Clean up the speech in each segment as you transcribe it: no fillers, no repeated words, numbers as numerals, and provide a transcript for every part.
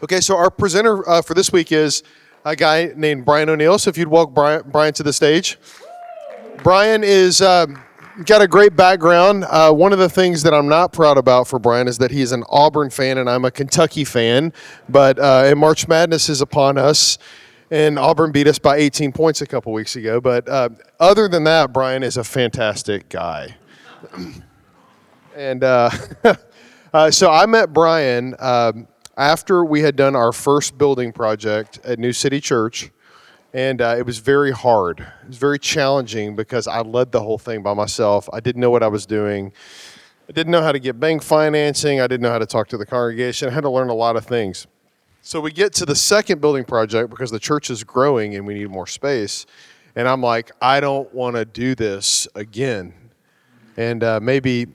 Okay, so our presenter for this week is a guy named Brian O'Neill. So if you'd welcome Brian to the stage. Brian is got a great background. One of the things that I'm not proud about for Brian is that he's an Auburn fan and I'm a Kentucky fan. But and March Madness is upon us, and Auburn beat us by 18 points a couple weeks ago. But other than that, Brian is a fantastic guy. And so I met Brian after we had done our first building project at New City Church, and it was very hard. It was very challenging because I led the whole thing by myself. I didn't know what I was doing. I didn't know how to get bank financing. I didn't know how to talk to the congregation. I had to learn a lot of things. So we get to the second building project because the church is growing and we need more space. And I'm like, I don't want to do this again. And maybe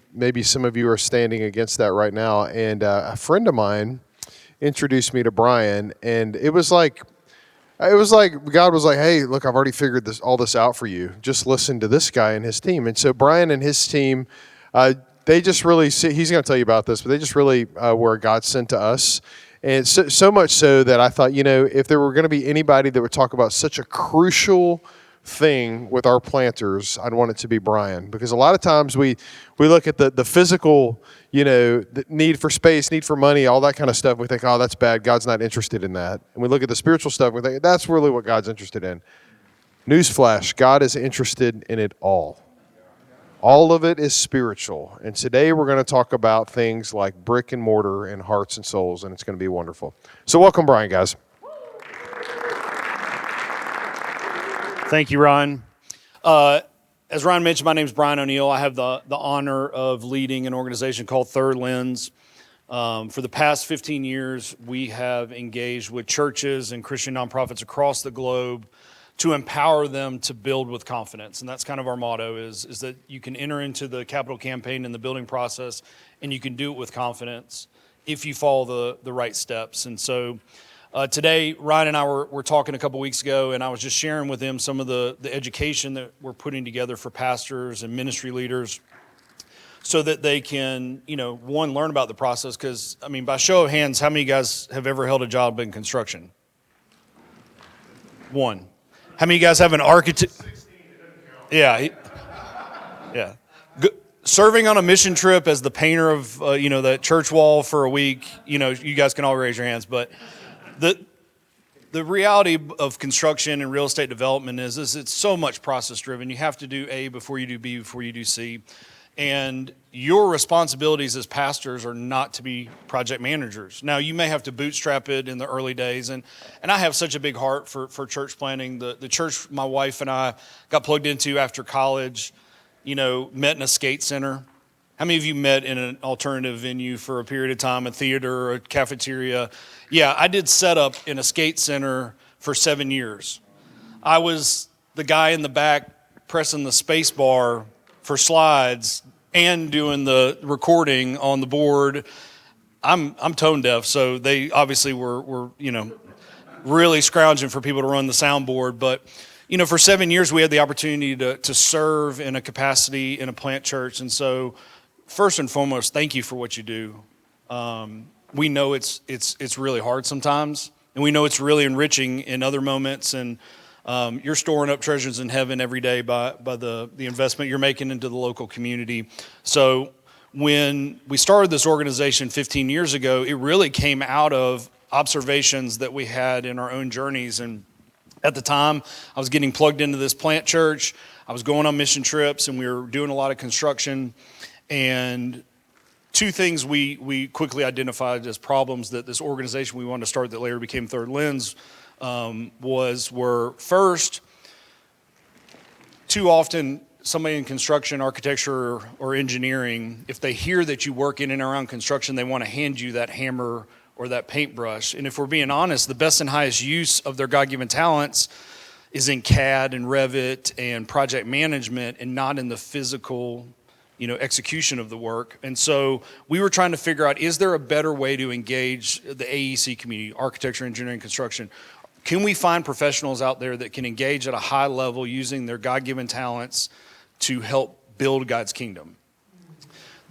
some of you are standing against that right now. And a friend of mine introduced me to Brian, and it was like God was like, hey, look, I've already figured all this out for you. Just listen to this guy and his team. And so Brian and his team, they just really he's going to tell you about this, but they just really were God sent to us. And so much so that I thought, if there were going to be anybody that would talk about such a crucial thing with our planters, I'd want it to be Brian, because a lot of times we look at the physical, the need for space, need for money, all that kind of stuff. We think, oh, that's bad. God's not interested in that. And we look at the spiritual stuff. We think that's really what God's interested in. Newsflash: God is interested in it all. All of it is spiritual. And today we're going to talk about things like brick and mortar and hearts and souls, and it's going to be wonderful. So welcome, Brian, guys. Thank you, Ron. As Ron mentioned, my name is Brian O'Neill. I have the honor of leading an organization called Third Lens. For the past 15 years, we have engaged with churches and Christian nonprofits across the globe to empower them to build with confidence. And that's kind of our motto is that you can enter into the capital campaign and the building process, and you can do it with confidence if you follow the right steps. And so today, Ryan and I were talking a couple weeks ago, and I was just sharing with them some of the education that we're putting together for pastors and ministry leaders so that they can, one, learn about the process. Because, by show of hands, how many of you guys have ever held a job in construction? One. How many of you guys have an architect? 16, it doesn't count. Yeah. Serving on a mission trip as the painter of, that church wall for a week, you guys can all raise your hands, but the reality of construction and real estate development is it's so much process driven. You have to do A before you do B before you do C. And your responsibilities as pastors are not to be project managers. Now, you may have to bootstrap it in the early days. And I have such a big heart for church planting. The church my wife and I got plugged into after college, met in a skate center. How many of you met in an alternative venue for a period of time, a theater or a cafeteria? Yeah, I did setup in a skate center for 7 years. I was the guy in the back pressing the space bar for slides and doing the recording on the board. I'm tone deaf, so they obviously were really scrounging for people to run the soundboard. But for 7 years we had the opportunity to serve in a capacity in a plant church, and so first and foremost, thank you for what you do. We know it's really hard sometimes, and we know it's really enriching in other moments, and you're storing up treasures in heaven every day by the investment you're making into the local community. So when we started this organization 15 years ago, it really came out of observations that we had in our own journeys. And at the time, I was getting plugged into this plant church. I was going on mission trips, and we were doing a lot of construction. And two things we quickly identified as problems that this organization we wanted to start that later became Third Lens were first, too often somebody in construction, architecture, or engineering, if they hear that you work in and around construction, they want to hand you that hammer or that paintbrush. And if we're being honest, the best and highest use of their God-given talents is in CAD and Revit and project management, and not in the physical execution of the work. And so we were trying to figure out, is there a better way to engage the AEC community, architecture, engineering, construction? Can we find professionals out there that can engage at a high level using their God-given talents to help build God's kingdom?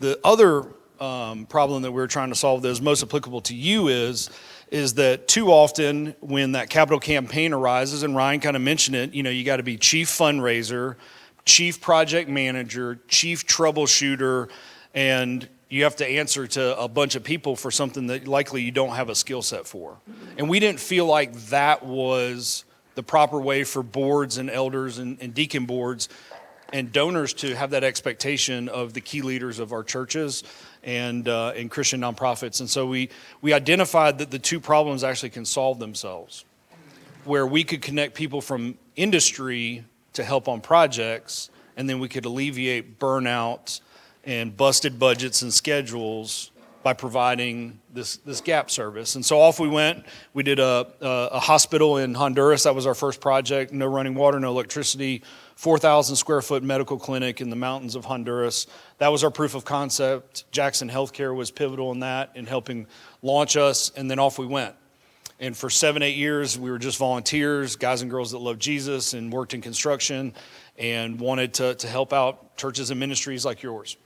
The other problem that we're trying to solve that is most applicable to you is is that too often when that capital campaign arises, and Ryan kind of mentioned it, you got to be chief fundraiser, chief project manager, chief troubleshooter, and you have to answer to a bunch of people for something that likely you don't have a skill set for. And we didn't feel like that was the proper way for boards and elders and deacon boards and donors to have that expectation of the key leaders of our churches and Christian nonprofits. And so we identified that the two problems actually can solve themselves, where we could connect people from industry to help on projects, and then we could alleviate burnout and busted budgets and schedules by providing this gap service. And so off we went. We did a hospital in Honduras. That was our first project. No running water, no electricity, 4,000 square foot medical clinic in the mountains of Honduras. That was our proof of concept. Jackson Healthcare was pivotal in that, in helping launch us, and then off we went. And for 7-8 years, we were just volunteers, guys and girls that loved Jesus and worked in construction and wanted to help out churches and ministries like yours.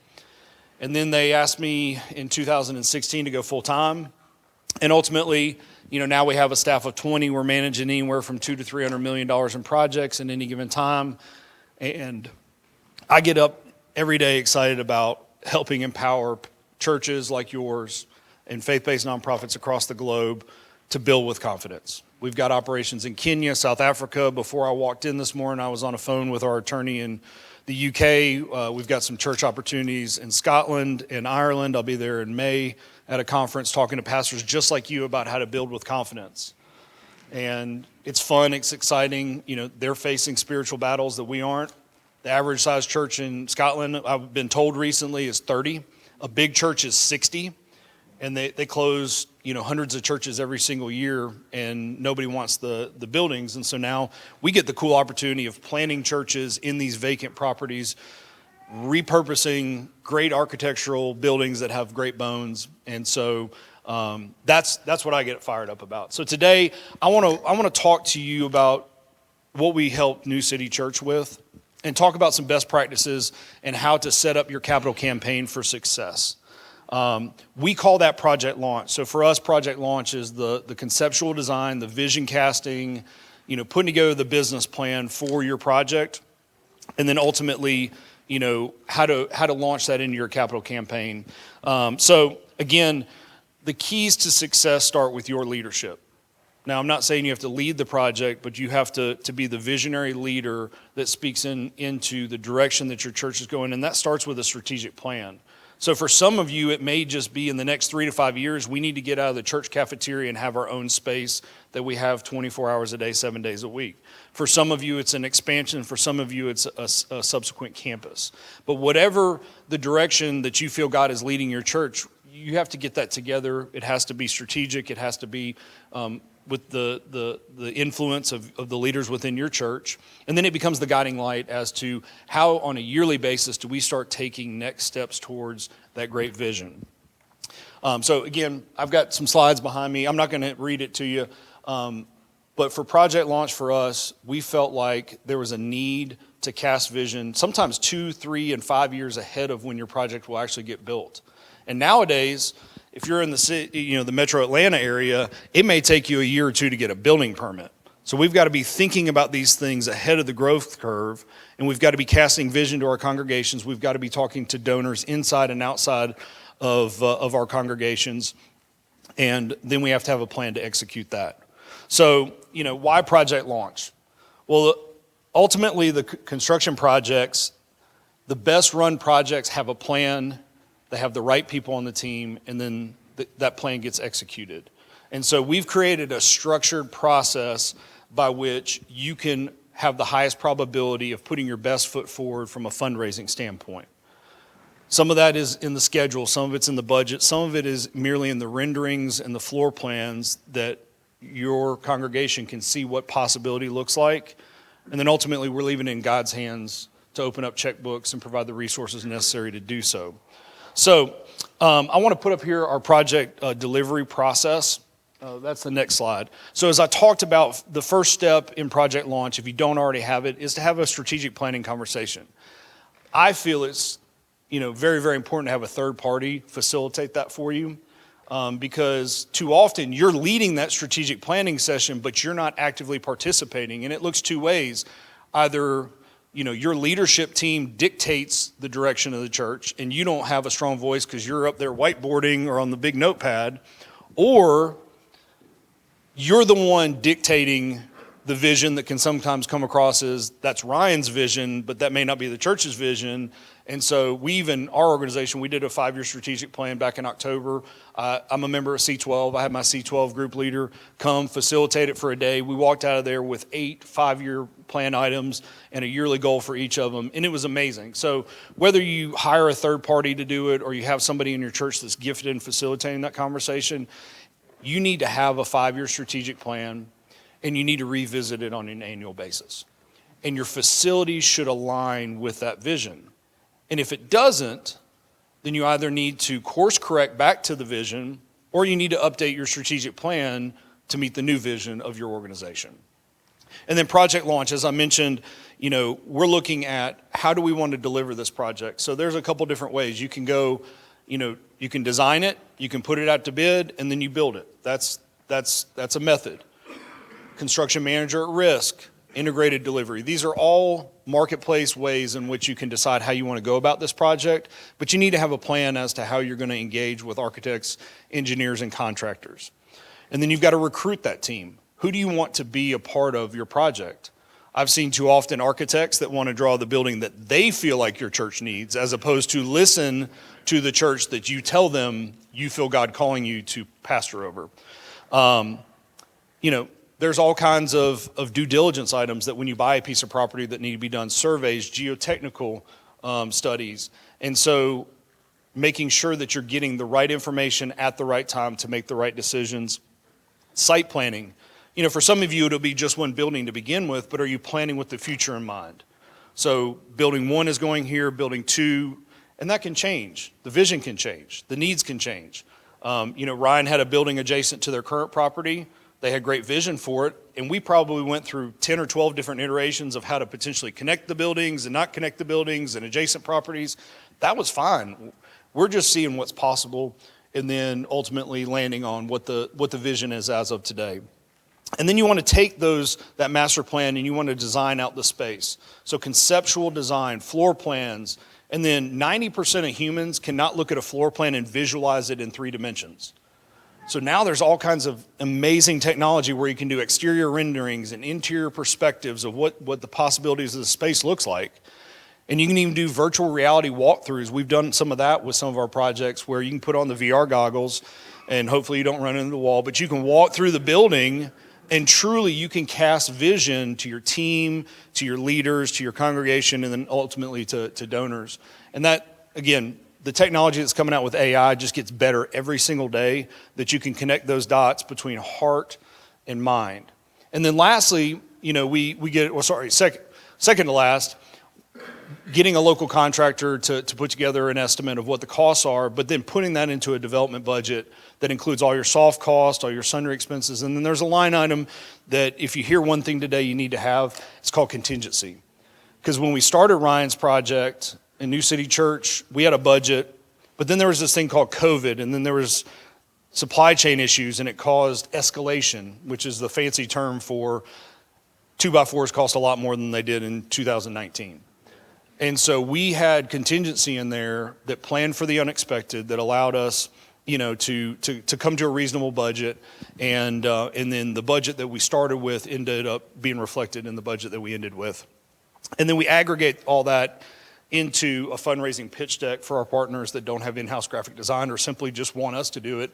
And then they asked me in 2016 to go full time. And ultimately, now we have a staff of 20. We're managing anywhere from $200 to $300 million in projects in any given time. And I get up every day excited about helping empower churches like yours and faith-based nonprofits across the globe to build with confidence. We've got operations in Kenya, South Africa. Before I walked in this morning, I was on a phone with our attorney in the UK. We've got some church opportunities in Scotland and Ireland. I'll be there in May at a conference talking to pastors just like you about how to build with confidence. And it's fun, it's exciting. They're facing spiritual battles that we aren't. The average size church in Scotland, I've been told recently, is 30. A big church is 60. And they close, hundreds of churches every single year, and nobody wants the buildings. And so now we get the cool opportunity of planting churches in these vacant properties, repurposing great architectural buildings that have great bones. And so that's what I get fired up about. So today I want to talk to you about what we help New City Church with, and talk about some best practices and how to set up your capital campaign for success. We call that project launch. So for us, project launch is the conceptual design, the vision casting, putting together the business plan for your project, and then ultimately, how to launch that into your capital campaign. So again, the keys to success start with your leadership. Now, I'm not saying you have to lead the project, but you have to be the visionary leader that speaks into the direction that your church is going, and that starts with a strategic plan. So for some of you, it may just be in the next 3 to 5 years, we need to get out of the church cafeteria and have our own space that we have 24 hours a day, 7 days a week. For some of you, it's an expansion. For some of you, it's a subsequent campus. But whatever the direction that you feel God is leading your church, you have to get that together. It has to be strategic. It has to be with the influence of the leaders within your church. And then it becomes the guiding light as to how on a yearly basis do we start taking next steps towards that great vision. So again, I've got some slides behind me. I'm not going to read it to you. But for project launch for us, we felt like there was a need to cast vision, sometimes 2, 3, and 5 years ahead of when your project will actually get built. And nowadays, if you're in the city, the metro Atlanta area, it may take you a year or two to get a building permit. So we've got to be thinking about these things ahead of the growth curve, and we've got to be casting vision to our congregations. We've got to be talking to donors inside and outside of our congregations, and then we have to have a plan to execute that. So, why project launch? Well, ultimately, the construction projects, the best run projects have a plan. They have the right people on the team, and then that plan gets executed. And so we've created a structured process by which you can have the highest probability of putting your best foot forward from a fundraising standpoint. Some of that is in the schedule, some of it's in the budget, some of it is merely in the renderings and the floor plans that your congregation can see what possibility looks like. And then ultimately we're leaving it in God's hands to open up checkbooks and provide the resources necessary to do so. So I want to put up here our project delivery process. That's the next slide. So as I talked about, the first step in project launch, if you don't already have it, is to have a strategic planning conversation. I feel it's very, very important to have a third party facilitate that for you. because too often you're leading that strategic planning session, but you're not actively participating. And it looks two ways. Either your leadership team dictates the direction of the church and you don't have a strong voice because you're up there whiteboarding or on the big notepad, or you're the one dictating the vision that can sometimes come across as that's Ryan's vision, but that may not be the church's vision. And so our organization, we did a 5-year strategic plan back in October. I'm a member of C12. I had my C12 group leader come facilitate it for a day. We walked out of there with 8 5-year plan items and a yearly goal for each of them, and it was amazing. So whether you hire a third party to do it or you have somebody in your church that's gifted in facilitating that conversation, you need to have a 5-year strategic plan, and you need to revisit it on an annual basis. And your facilities should align with that vision. And if it doesn't, then you either need to course correct back to the vision, or you need to update your strategic plan to meet the new vision of your organization. And then project launch, as I mentioned, we're looking at how do we want to deliver this project. So there's a couple different ways. You can go, you can design it, you can put it out to bid, and then you build it. That's a method. Construction manager at risk, integrated delivery. These are all marketplace ways in which you can decide how you want to go about this project, but you need to have a plan as to how you're going to engage with architects, engineers, and contractors. And then you've got to recruit that team. Who do you want to be a part of your project? I've seen too often architects that want to draw the building that they feel like your church needs, as opposed to listen to the church that you tell them you feel God calling you to pastor over. There's all kinds of due diligence items that when you buy a piece of property that need to be done, surveys, geotechnical studies. And so making sure that you're getting the right information at the right time to make the right decisions. Site planning. For some of you, it'll be just one building to begin with, but are you planning with the future in mind? So building 1 is going here, building 2, and that can change. The vision can change. The needs can change. Ryan had a building adjacent to their current property. They had great vision for it, and we probably went through 10 or 12 different iterations of how to potentially connect the buildings and not connect the buildings and adjacent properties. That was fine. We're just seeing what's possible and then ultimately landing on what the vision is as of today. And then you want to take that master plan and you want to design out the space. So conceptual design, floor plans, and then 90% of humans cannot look at a floor plan and visualize it in 3 dimensions. So now there's all kinds of amazing technology where you can do exterior renderings and interior perspectives of what the possibilities of the space looks like. And you can even do virtual reality walkthroughs. We've done some of that with some of our projects where you can put on the VR goggles and hopefully you don't run into the wall, but you can walk through the building and truly you can cast vision to your team, to your leaders, to your congregation, and then ultimately to donors. And that, again, the technology that's coming out with AI just gets better every single day, that you can connect those dots between heart and mind. And then lastly, second to last, getting a local contractor to put together an estimate of what the costs are, but then putting that into a development budget that includes all your soft costs, all your sundry expenses. And then there's a line item that if you hear one thing today you need to have, it's called contingency. Because when we started Ryan's project in New City Church, we had a budget, but then there was this thing called COVID, and then there was supply chain issues, and it caused escalation, which is the fancy term for 2x4s cost a lot more than they did in 2019. And so we had contingency in there that planned for the unexpected, that allowed us, to come to a reasonable budget, and then the budget that we started with ended up being reflected in the budget that we ended with. And then we aggregate all that into a fundraising pitch deck for our partners that don't have in-house graphic design or simply just want us to do it.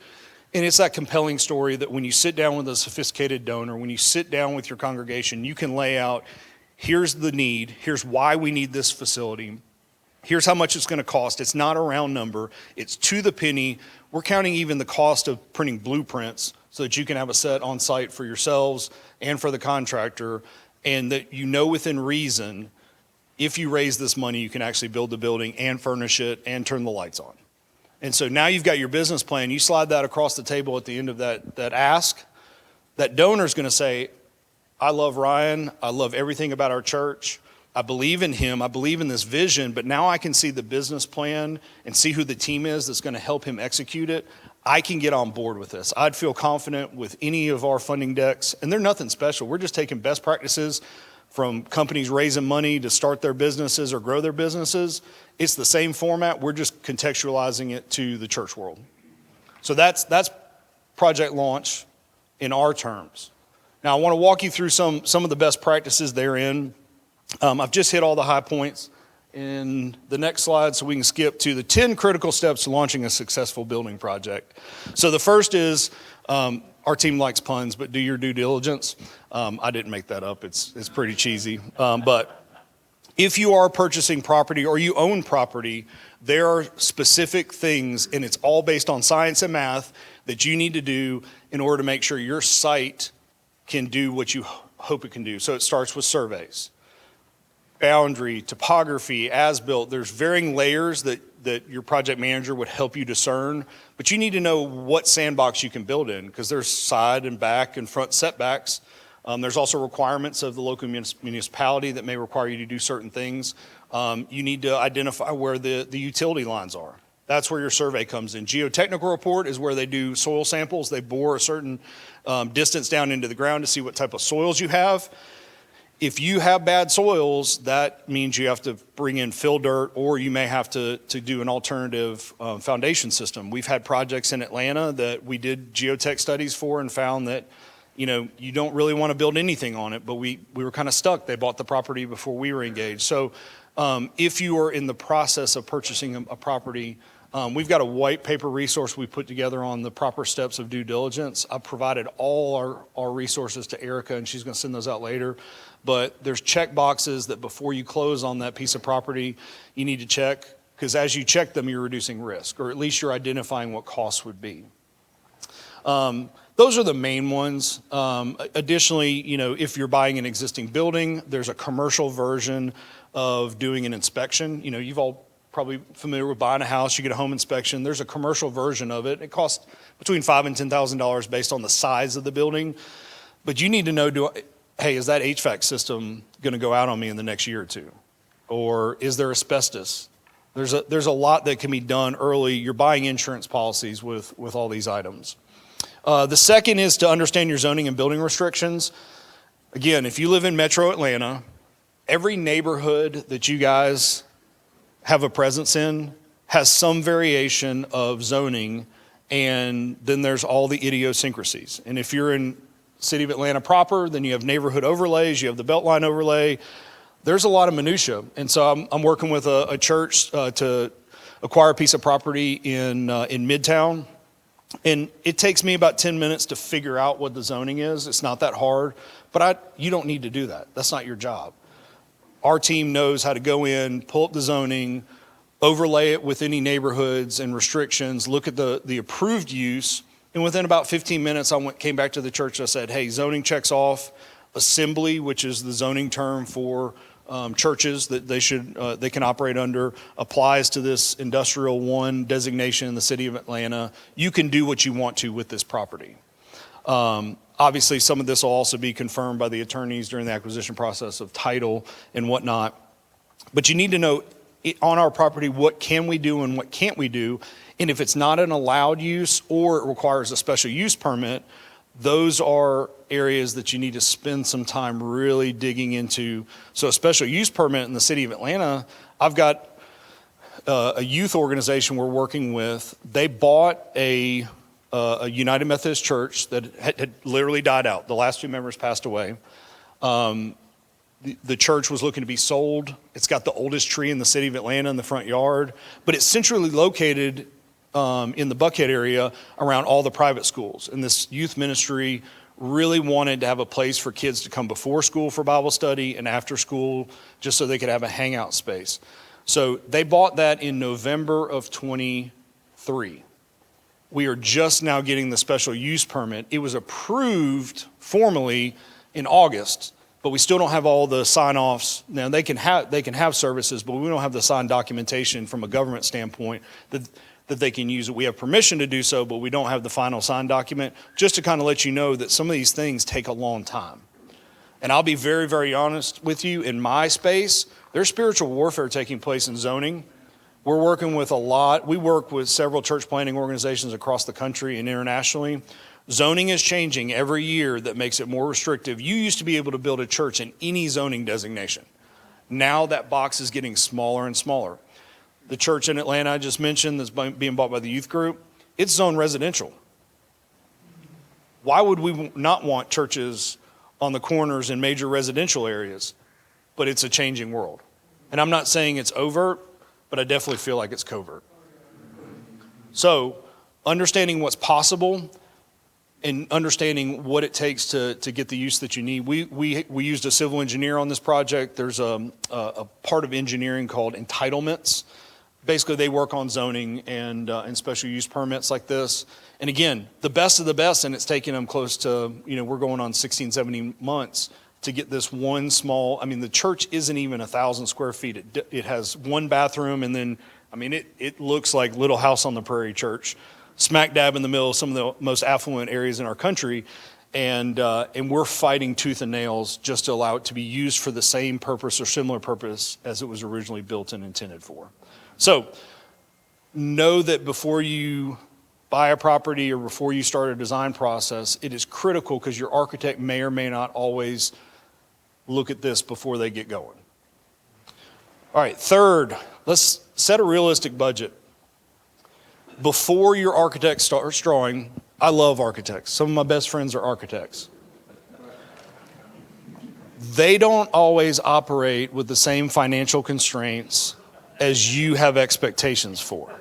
And it's that compelling story that when you sit down with a sophisticated donor, when you sit down with your congregation, you can lay out, here's the need, here's why we need this facility, here's how much it's going to cost. It's not a round number, it's to the penny. We're counting even the cost of printing blueprints so that you can have a set on site for yourselves and for the contractor, and that within reason, if you raise this money, you can actually build the building and furnish it and turn the lights on. And so now you've got your business plan. You slide that across the table at the end of that ask. That donor is going to say, I love Ryan. I love everything about our church. I believe in him. I believe in this vision, but now I can see the business plan and see who the team is that's going to help him execute it. I can get on board with this. I'd feel confident with any of our funding decks, and they're nothing special. We're just taking best practices from companies raising money to start their businesses or grow their businesses. It's the same format. We're just contextualizing it to the church world. So that's project launch in our terms. Now, I want to walk you through some of the best practices therein. I've just hit all the high points in the next slide, so we can skip to the 10 critical steps to launching a successful building project. So the first is, our team likes puns, but do your due diligence. I didn't make that up. It's pretty cheesy. But if you are purchasing property or you own property, there are specific things, and it's all based on science and math, that you need to do in order to make sure your site can do what you hope it can do. So it starts with surveys, boundary, topography, as-built. There's varying layers that your project manager would help you discern, but you need to know what sandbox you can build in, because there's side and back and front setbacks. There's also requirements of the local municipality that may require you to do certain things. You need to identify where the utility lines are. That's where your survey comes in. Geotechnical report is where they do soil samples. They bore a certain distance down into the ground to see what type of soils you have. If you have bad soils, that means you have to bring in fill dirt, or you may have to do an alternative foundation system. We've had projects in Atlanta that we did geotech studies for and found that, you don't really want to build anything on it, but we were kind of stuck. They bought the property before we were engaged. So if you are in the process of purchasing a property, we've got a white paper resource we put together on the proper steps of due diligence. I've provided all our resources to Erica, and she's going to send those out later. But there's check boxes that before you close on that piece of property, you need to check, because as you check them, you're reducing risk, or at least you're identifying what costs would be. Those are the main ones. Additionally, if you're buying an existing building, there's a commercial version of doing an inspection. You've all probably familiar with buying a house. You get a home inspection. There's a commercial version of it. It costs between $5,000 and $10,000 based on the size of the building. But you need to know, hey, is that HVAC system going to go out on me in the next year or two? Or is there asbestos? There's a lot that can be done early. You're buying insurance policies with all these items. The second is to understand your zoning and building restrictions. Again, if you live in Metro Atlanta, every neighborhood that you guys have a presence in has some variation of zoning, and then there's all the idiosyncrasies. And if you're in City of Atlanta proper, then you have neighborhood overlays, you have the Beltline overlay. There's a lot of minutia. And so I'm working with a church to acquire a piece of property in Midtown. And it takes me about 10 minutes to figure out what the zoning is. It's not that hard, but you don't need to do that. That's not your job. Our team knows how to go in, pull up the zoning, overlay it with any neighborhoods and restrictions, look at the approved use, and within about 15 minutes, I came back to the church and I said, hey, zoning checks off. Assembly, which is the zoning term for churches that they can operate under, applies to this Industrial 1 designation in the City of Atlanta. You can do what you want to with this property. Obviously, some of this will also be confirmed by the attorneys during the acquisition process of title and whatnot. But you need to know on our property, what can we do and what can't we do? And if it's not an allowed use or it requires a special use permit, those are areas that you need to spend some time really digging into. So a special use permit in the City of Atlanta, I've got a youth organization we're working with. They bought a United Methodist Church that had literally died out. The last two members passed away. The church was looking to be sold. It's got the oldest tree in the City of Atlanta in the front yard, but it's centrally located in the Buckhead area around all the private schools. And this youth ministry really wanted to have a place for kids to come before school for Bible study and after school, just so they could have a hangout space. So they bought that in November of 23. We are just now getting the special use permit. It was approved formally in August, but we still don't have all the sign-offs. Now they can have services, but we don't have the signed documentation from a government standpoint that they can use it. We have permission to do so, but we don't have the final signed document, just to kind of let you know that some of these things take a long time. And I'll be very, very honest with you, in my space, there's spiritual warfare taking place in zoning We're working with we work with several church planting organizations across the country and internationally. Zoning is changing every year that makes it more restrictive. You used to be able to build a church in any zoning designation. Now that box is getting smaller and smaller. The church in Atlanta I just mentioned that's being bought by the youth group, it's zoned residential. Why would we not want churches on the corners in major residential areas? But it's a changing world. And I'm not saying it's overt, but I definitely feel like it's covert. So understanding what's possible and understanding what it takes to get the use that you need. We used a civil engineer on this project. There's a part of engineering called entitlements. Basically, they work on zoning and special use permits like this. And again, the best of the best, and it's taking them close to, we're going on 16, 17 months to get this one small, the church isn't even 1,000 square feet. It has one bathroom, and then, it looks like Little House on the Prairie Church, smack dab in the middle of some of the most affluent areas in our country. And we're fighting tooth and nails just to allow it to be used for the same purpose or similar purpose as it was originally built and intended for. So know that before you buy a property or before you start a design process, it is critical because your architect may or may not always look at this before they get going. All right, third, let's set a realistic budget. Before your architect starts drawing, I love architects. Some of my best friends are architects. They don't always operate with the same financial constraints as you have expectations for.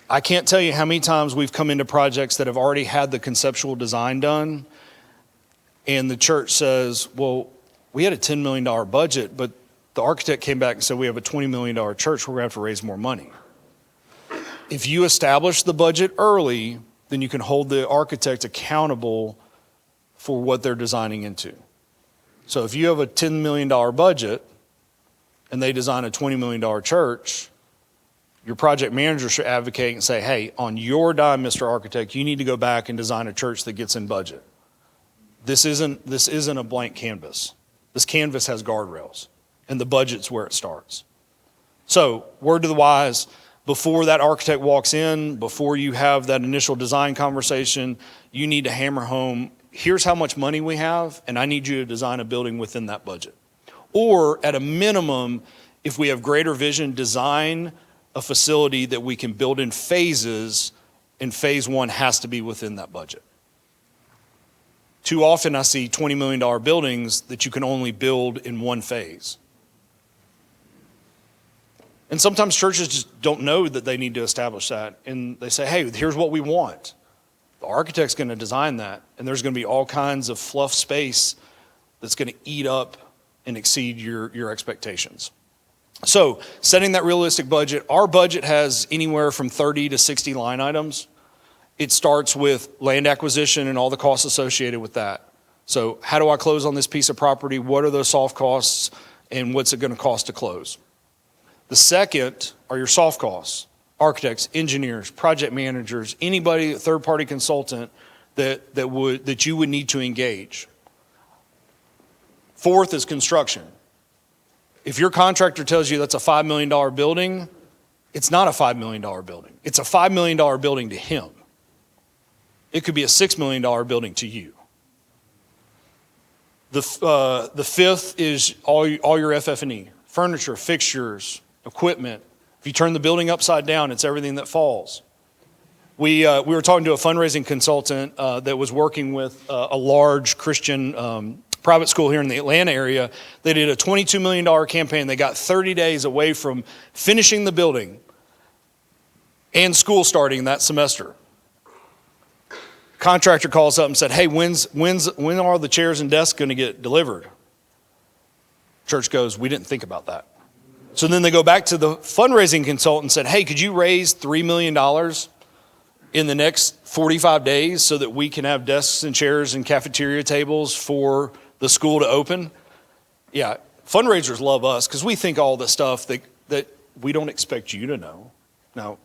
I can't tell you how many times we've come into projects that have already had the conceptual design done, and the church says, well, we had a $10 million budget, but the architect came back and said, we have a $20 million church, we're going to have to raise more money. If you establish the budget early, then you can hold the architect accountable for what they're designing into. So if you have a $10 million budget and they design a $20 million church, your project manager should advocate and say, hey, on your dime, Mr. Architect, you need to go back and design a church that gets in budget. This isn't a blank canvas. This canvas has guardrails, and the budget's where it starts. So, word to the wise, before that architect walks in, before you have that initial design conversation, you need to hammer home, here's how much money we have, and I need you to design a building within that budget. Or at a minimum, if we have greater vision, design a facility that we can build in phases, and phase one has to be within that budget. Too often I see $20 million buildings that you can only build in one phase. And sometimes churches just don't know that they need to establish that. And they say, hey, here's what we want. The architect's going to design that. And there's going to be all kinds of fluff space that's going to eat up and exceed your expectations. So setting that realistic budget, our budget has anywhere from 30 to 60 line items. It starts with land acquisition and all the costs associated with that. So how do I close on this piece of property? What are those soft costs? And what's it going to cost to close? The second are your soft costs. Architects, engineers, project managers, anybody, third-party consultant that you would need to engage. Fourth is construction. If your contractor tells you that's a $5 million building, it's not a $5 million building. It's a $5 million building to him. It could be a $6 million building to you. The fifth is all your FF&E, furniture, fixtures, equipment. If you turn the building upside down, it's everything that falls. We were talking to a fundraising consultant that was working with a large Christian private school here in the Atlanta area. They did a $22 million campaign. They got 30 days away from finishing the building and school starting that semester. Contractor calls up and said, hey, when are the chairs and desks going to get delivered? Church goes, we didn't think about that. So then they go back to the fundraising consultant and said, hey, could you raise $3 million in the next 45 days so that we can have desks and chairs and cafeteria tables for the school to open? Yeah, fundraisers love us because we think all the stuff that we don't expect you to know. Now,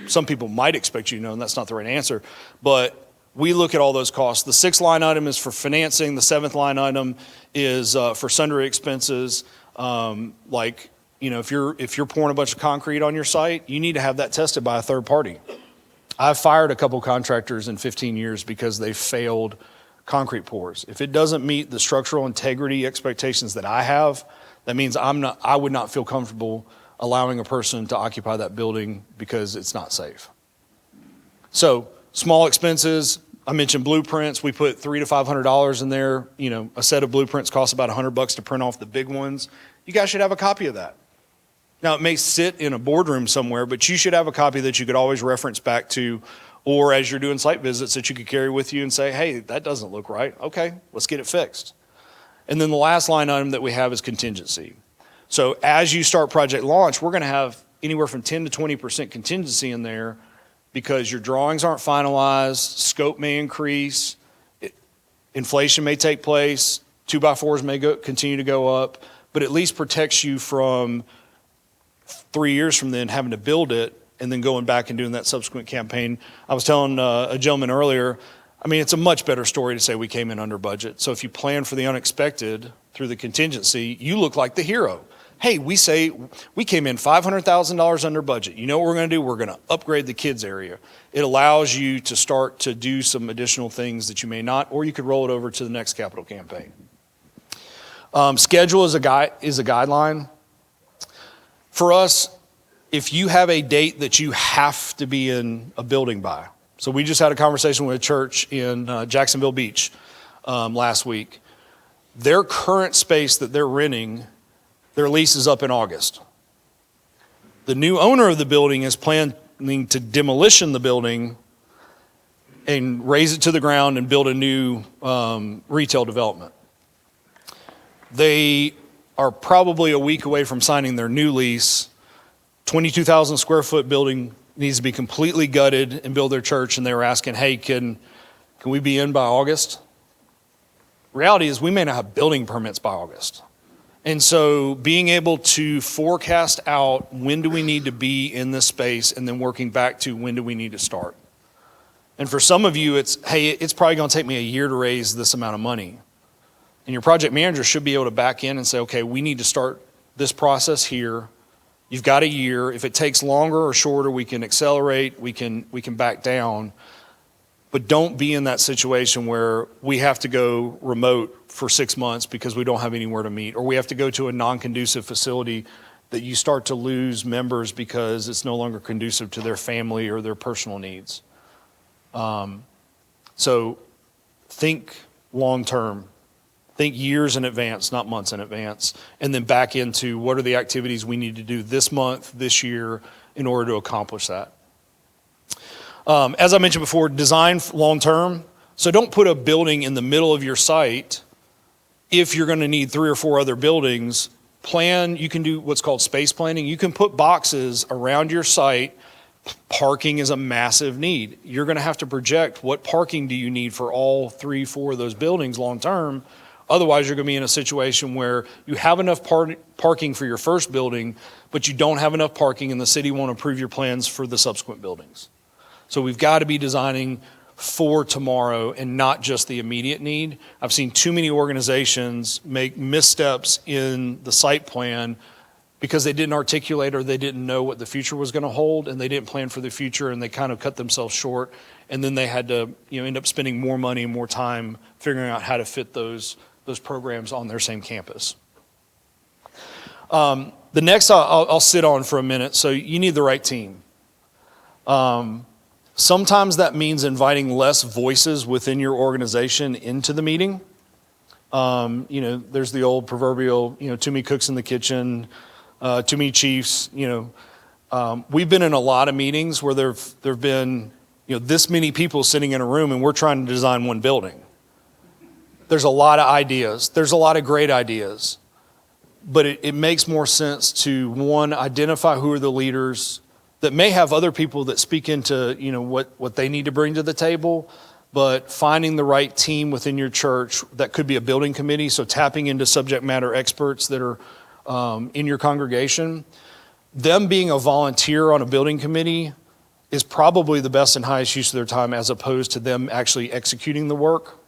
some people might expect you to know, and that's not the right answer, but we look at all those costs. The sixth line item is for financing. The seventh line item is for sundry expenses, like if you're pouring a bunch of concrete on your site, you need to have that tested by a third party. I've fired a couple contractors in 15 years because they failed concrete pours. If it doesn't meet the structural integrity expectations that I have, that means I would not feel comfortable allowing a person to occupy that building because it's not safe. So small expenses, I mentioned blueprints. We put $300 to $500 in there. A set of blueprints costs about $100 to print off the big ones. You guys should have a copy of that. Now, it may sit in a boardroom somewhere, but you should have a copy that you could always reference back to, or as you're doing site visits that you could carry with you and say, hey, that doesn't look right. Okay, let's get it fixed. And then the last line item that we have is contingency. So as you start project launch, we're going to have anywhere from 10 to 20% contingency in there because your drawings aren't finalized, scope may increase, inflation may take place, 2x4s may continue to go up, but at least protects you from 3 years from then having to build it and then going back and doing that subsequent campaign. I was telling a gentleman earlier, it's a much better story to say we came in under budget. So if you plan for the unexpected through the contingency, you look like the hero. Hey, we say we came in $500,000 under budget. You know what we're going to do? We're going to upgrade the kids area. It allows you to start to do some additional things that you may not, or you could roll it over to the next capital campaign. Schedule is a guideline. For us, if you have a date that you have to be in a building by, so we just had a conversation with a church in Jacksonville Beach last week. Their current space that they're renting, their lease is up in August. The new owner of the building is planning to demolition the building and raise it to the ground and build a new retail development. They are probably a week away from signing their new lease. 22,000 square foot building needs to be completely gutted and build their church, and they were asking, hey, can we be in by August? Reality is we may not have building permits by August. And so being able to forecast out when do we need to be in this space and then working back to when do we need to start. And for some of you, it's probably going to take me a year to raise this amount of money. And your project manager should be able to back in and say, okay, we need to start this process here. You've got a year. If it takes longer or shorter, we can accelerate, we can back down. But don't be in that situation where we have to go remote for 6 months because we don't have anywhere to meet, or we have to go to a non-conducive facility that you start to lose members because it's no longer conducive to their family or their personal needs. So think long-term. Think years in advance, not months in advance, and then back into what are the activities we need to do this month, this year, in order to accomplish that. As I mentioned before, design long-term. So don't put a building in the middle of your site if you're going to need 3 or 4 other buildings. You can do what's called space planning. You can put boxes around your site. Parking is a massive need. You're going to have to project what parking do you need for all 3, 4 of those buildings long-term. Otherwise, you're going to be in a situation where you have enough parking for your first building, but you don't have enough parking and the city won't approve your plans for the subsequent buildings. So we've got to be designing for tomorrow and not just the immediate need. I've seen too many organizations make missteps in the site plan because they didn't articulate or they didn't know what the future was going to hold, and they didn't plan for the future, and they kind of cut themselves short, and then they had to end up spending more money and more time figuring out how to fit those programs on their same campus. The next I'll sit on for a minute. So you need the right team. Sometimes that means inviting less voices within your organization into the meeting. There's the old proverbial, too many cooks in the kitchen, too many chiefs. We've been in a lot of meetings where there've been this many people sitting in a room and we're trying to design one building. There's a lot of ideas. There's a lot of great ideas. But it makes more sense to, one, identify who are the leaders that may have other people that speak into what they need to bring to the table, but finding the right team within your church that could be a building committee, so tapping into subject matter experts that are in your congregation. Them being a volunteer on a building committee is probably the best and highest use of their time as opposed to them actually executing the work.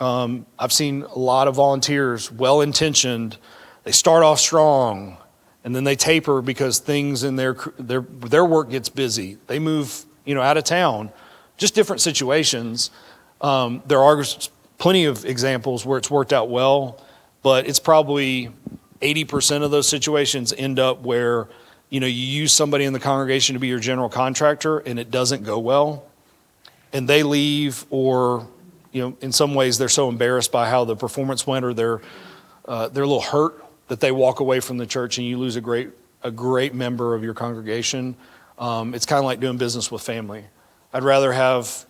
I've seen a lot of volunteers, well-intentioned. They start off strong, and then they taper because things in their work gets busy. They move, out of town, just different situations. There are plenty of examples where it's worked out well, but it's probably 80% of those situations end up where, you use somebody in the congregation to be your general contractor and it doesn't go well, and they leave, or, in some ways they're so embarrassed by how the performance went, or they're a little hurt that they walk away from the church, and you lose a great member of your congregation. It's kind of like doing business with family. I'd rather have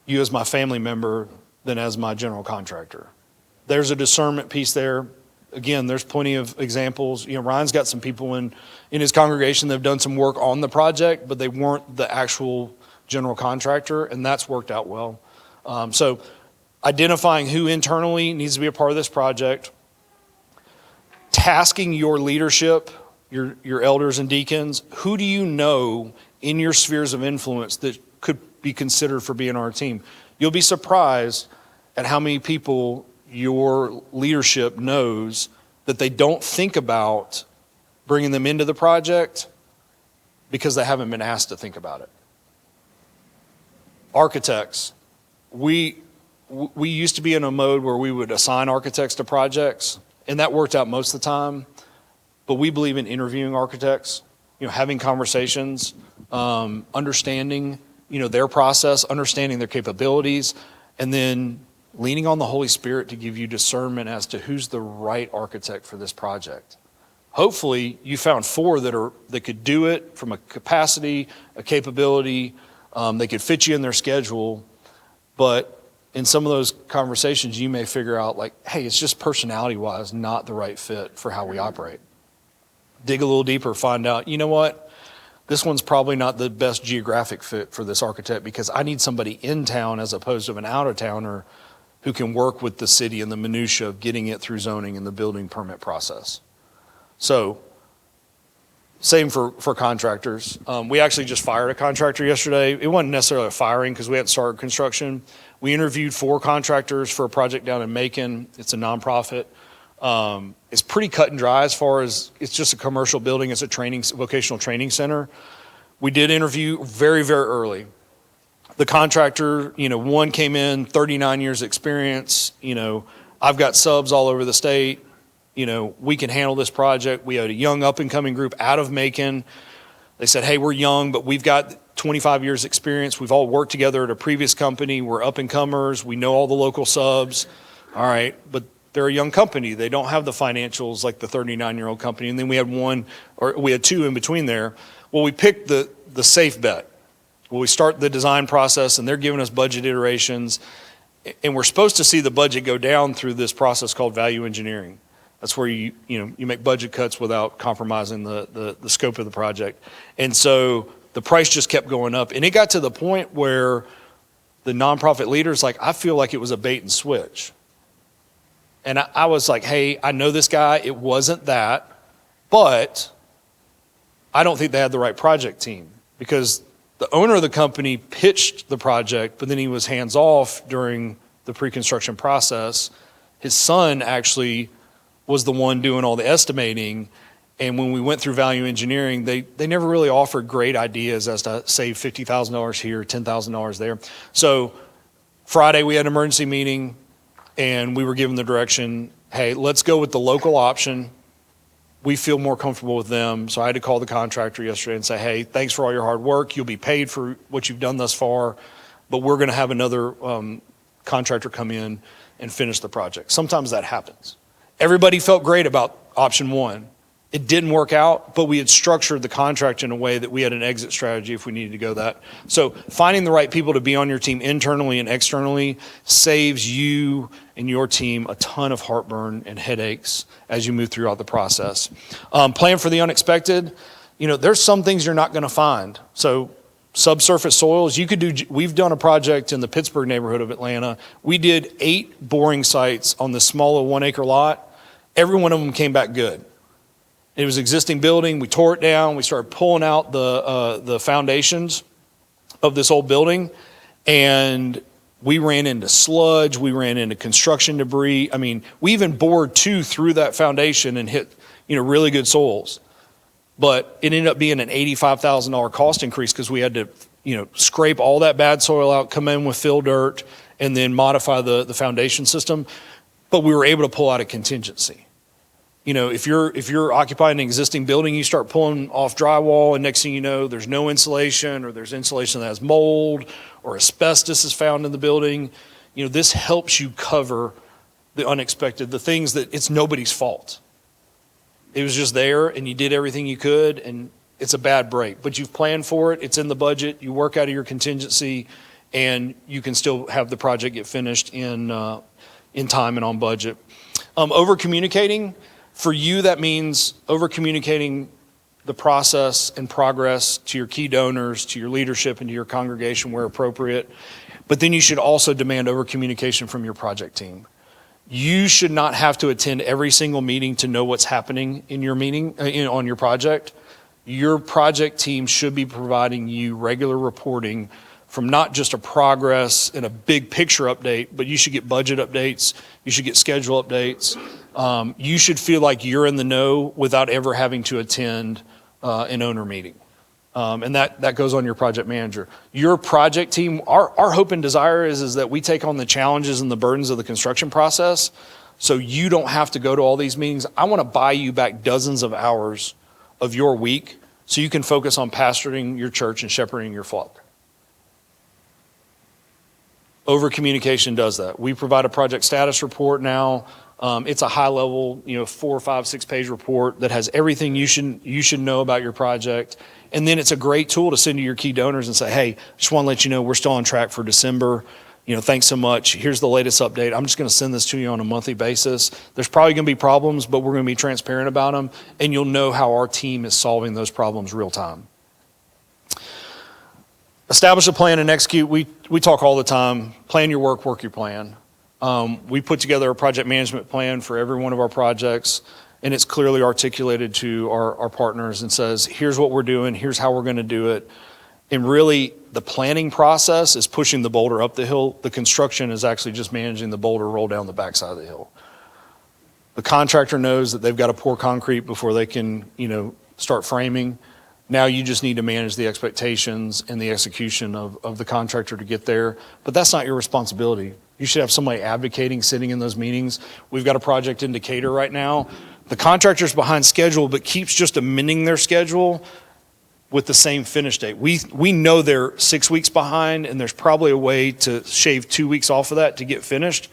you as my family member than as my general contractor. There's a discernment piece there. Again, there's plenty of examples. Ryan's got some people in his congregation that have done some work on the project, but they weren't the actual general contractor, and that's worked out well. So identifying who internally needs to be a part of this project, tasking your leadership, your elders and deacons, who do you know in your spheres of influence that could be considered for being on our team? You'll be surprised at how many people your leadership knows that they don't think about bringing them into the project because they haven't been asked to think about it. Architects. We used to be in a mode where we would assign architects to projects, and that worked out most of the time. But we believe in interviewing architects, having conversations, understanding, their process, understanding their capabilities, and then leaning on the Holy Spirit to give you discernment as to who's the right architect for this project. Hopefully, you found 4 that could do it from a capacity, a capability. They could fit you in their schedule, but in some of those conversations, you may figure out hey, it's just personality-wise not the right fit for how we operate. Dig a little deeper, find out, what? This one's probably not the best geographic fit for this architect because I need somebody in town as opposed to an out-of-towner who can work with the city and the minutia of getting it through zoning and the building permit process. So, same for contractors. We actually just fired a contractor yesterday. It wasn't necessarily a firing because we hadn't started construction. We interviewed 4 contractors for a project down in Macon. It's a nonprofit. It's pretty cut and dry as far as it's just a commercial building. It's a vocational training center. We did interview very, very early. The contractor, one came in, 39 years experience. I've got subs all over the state. We can handle this project. We had a young up and coming group out of Macon. They said, hey, we're young, but we've got 25 years experience. We've all worked together at a previous company. We're up and comers. We know all the local subs. All right, but they're a young company. They don't have the financials like the 39-year-old company. And then we had 2 in between there. Well, we picked the safe bet. Well, we start the design process, and they're giving us budget iterations, and we're supposed to see the budget go down through this process called value engineering. That's where you make budget cuts without compromising the scope of the project. And so the price just kept going up, and it got to the point where the nonprofit leader's like, I feel like it was a bait and switch. And I was like, hey, I know this guy. It wasn't that, but I don't think they had the right project team because the owner of the company pitched the project, but then he was hands off during the pre-construction process. His son actually was the one doing all the estimating. And when we went through value engineering, they never really offered great ideas as to save $50,000 here, $10,000 there. So Friday we had an emergency meeting and we were given the direction, hey, let's go with the local option. We feel more comfortable with them. So I had to call the contractor yesterday and say, hey, thanks for all your hard work. You'll be paid for what you've done thus far, but we're going to have another contractor come in and finish the project. Sometimes that happens. Everybody felt great about option 1. It didn't work out, but we had structured the contract in a way that we had an exit strategy if we needed to go that. So finding the right people to be on your team internally and externally saves you and your team a ton of heartburn and headaches as you move throughout the process. Plan for the unexpected. There's some things you're not going to find. So subsurface soils, we've done a project in the Pittsburgh neighborhood of Atlanta. We did 8 boring sites on this smaller 1-acre lot. Every one of them came back good. It was an existing building. We tore it down. We started pulling out the foundations of this old building, and We ran into sludge. We ran into construction debris. I mean, we even bored 2 through that foundation and hit, really good soils. But it ended up being an $85,000 cost increase because we had to, scrape all that bad soil out, come in with fill dirt, and then modify the foundation system. But we were able to pull out a contingency. If you're occupying an existing building, you start pulling off drywall, and next thing you know, there's no insulation, or there's insulation that has mold, or asbestos is found in the building. This helps you cover the unexpected, the things that it's nobody's fault. It was just there, and you did everything you could, and it's a bad break. But you've planned for it. It's in the budget. You work out of your contingency, and you can still have the project get finished in time and on budget. Over communicating. For you, that means over-communicating the process and progress to your key donors, to your leadership, and to your congregation where appropriate. But then you should also demand over-communication from your project team. You should not have to attend every single meeting to know what's happening in your meeting, on your project. Your project team should be providing you regular reporting from not just a progress and a big picture update, but you should get budget updates, you should get schedule updates. You should feel like you're in the know without ever having to attend an owner meeting. And that goes on your project manager. Your project team, our hope and desire is that we take on the challenges and the burdens of the construction process so you don't have to go to all these meetings. I want to buy you back dozens of hours of your week so you can focus on pastoring your church and shepherding your flock. Over communication does that. We provide a project status report now. It's a high level, 4, 5, 6 page report that has everything you should know about your project. And then it's a great tool to send to your key donors and say, hey, just want to let you know we're still on track for December. Thanks so much. Here's the latest update. I'm just going to send this to you on a monthly basis. There's probably going to be problems, but we're going to be transparent about them. And you'll know how our team is solving those problems real time. Establish a plan and execute. We talk all the time. Plan your work your plan. We put together a project management plan for every one of our projects, and it's clearly articulated to our partners and says, here's what we're doing, here's how we're going to do it. And really, the planning process is pushing the boulder up the hill. The construction is actually just managing the boulder roll down the backside of the hill. The contractor knows that they've got to pour concrete before they can, start framing. Now you just need to manage the expectations and the execution of the contractor to get there. But that's not your responsibility. You should have somebody advocating, sitting in those meetings. We've got a project in Decatur right now. The contractor's behind schedule, but keeps just amending their schedule with the same finish date. We know they're 6 weeks behind, and there's probably a way to shave 2 weeks off of that to get finished.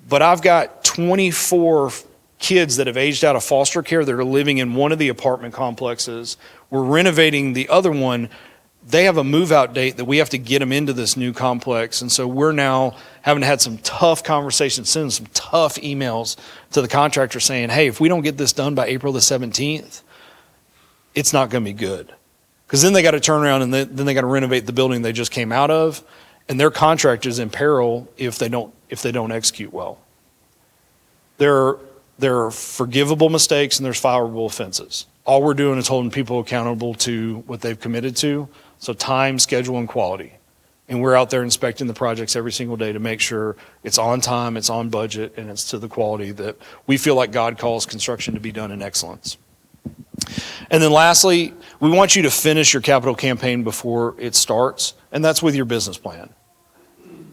But I've got 24 kids that have aged out of foster care that are living in one of the apartment complexes. We're renovating the other one. They have a move-out date that we have to get them into this new complex. And so we're now having had some tough conversations, sending some tough emails to the contractor saying, hey, if we don't get this done by April the 17th, it's not going to be good. Because then they got to turn around and then they got to renovate the building they just came out of. And their contract is in peril if they don't execute well. There are forgivable mistakes and there's fileable offenses. All we're doing is holding people accountable to what they've committed to. So time, schedule, and quality. And we're out there inspecting the projects every single day to make sure it's on time, it's on budget, and it's to the quality that we feel like God calls construction to be done in excellence. And then lastly, we want you to finish your capital campaign before it starts, and that's with your business plan.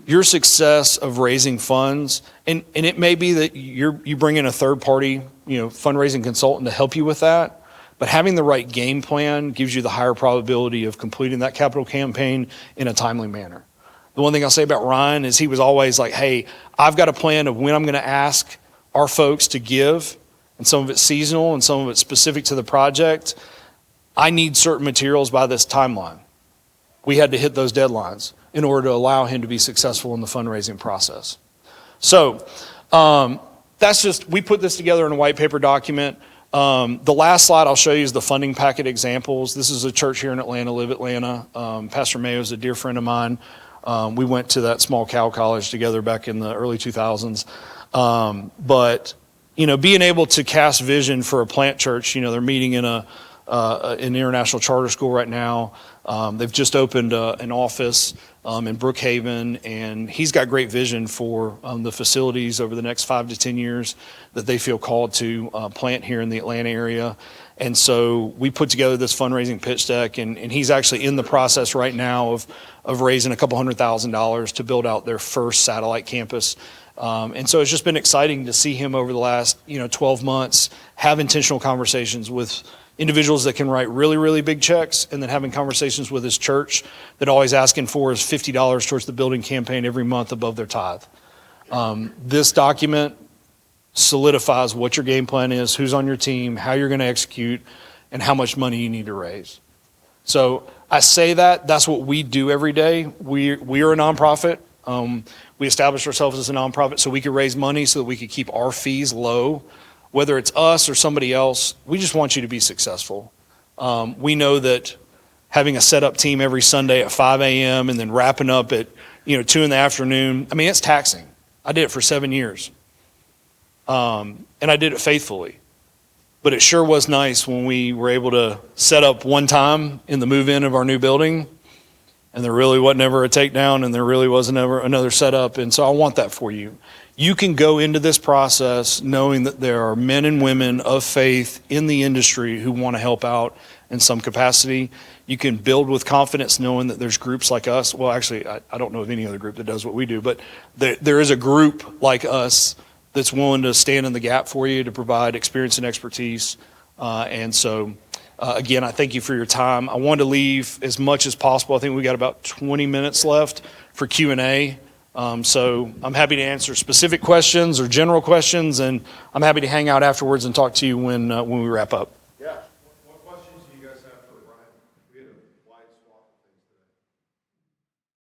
Your success of raising funds, and it may be that you bring in a third party, fundraising consultant to help you with that. But having the right game plan gives you the higher probability of completing that capital campaign in a timely manner. The one thing I'll say about Ryan is he was always like, hey, I've got a plan of when I'm going to ask our folks to give, and some of it's seasonal and some of it's specific to the project. I need certain materials by this timeline. We had to hit those deadlines in order to allow him to be successful in the fundraising process. So we put this together in a white paper document. The last slide I'll show you is the funding packet examples. This is a church here in Atlanta, Live Atlanta. Pastor Mayo is a dear friend of mine. We went to that small cow college together back in the early 2000s. But being able to cast vision for a plant church, they're meeting in an international charter school right now. They've just opened an office in Brookhaven, and he's got great vision for the facilities over the next 5 to 10 years that they feel called to plant here in the Atlanta area. And so we put together this fundraising pitch deck, and he's actually in the process right now of raising a couple $100,000 to build out their first satellite campus. And so it's just been exciting to see him over the last 12 months have intentional conversations with individuals that can write really, really big checks, and then having conversations with his church that always asking for is $50 towards the building campaign every month above their tithe. This document solidifies what your game plan is, who's on your team, how you're going to execute, and how much money you need to raise. So I say that's what we do every day. We are a nonprofit. We established ourselves as a nonprofit so we could raise money so that we could keep our fees low. Whether it's us or somebody else, we just want you to be successful. We know that having a set-up team every Sunday at 5 a.m. and then wrapping up at 2 in the afternoon, I mean, it's taxing. I did it for 7 years. And I did it faithfully. But it sure was nice when we were able to set up one time in the move-in of our new building, and there really wasn't ever a takedown, and there really wasn't ever another setup. And so I want that for you. You can go into this process knowing that there are men and women of faith in the industry who want to help out in some capacity. You can build with confidence knowing that there's groups like us. Well, actually, I don't know of any other group that does what we do, but there is a group like us that's willing to stand in the gap for you to provide experience and expertise. And so, again, I thank you for your time. I wanted to leave as much as possible. I think we got about 20 minutes left for Q&A. So I'm happy to answer specific questions or general questions, and I'm happy to hang out afterwards and talk to you when we wrap up.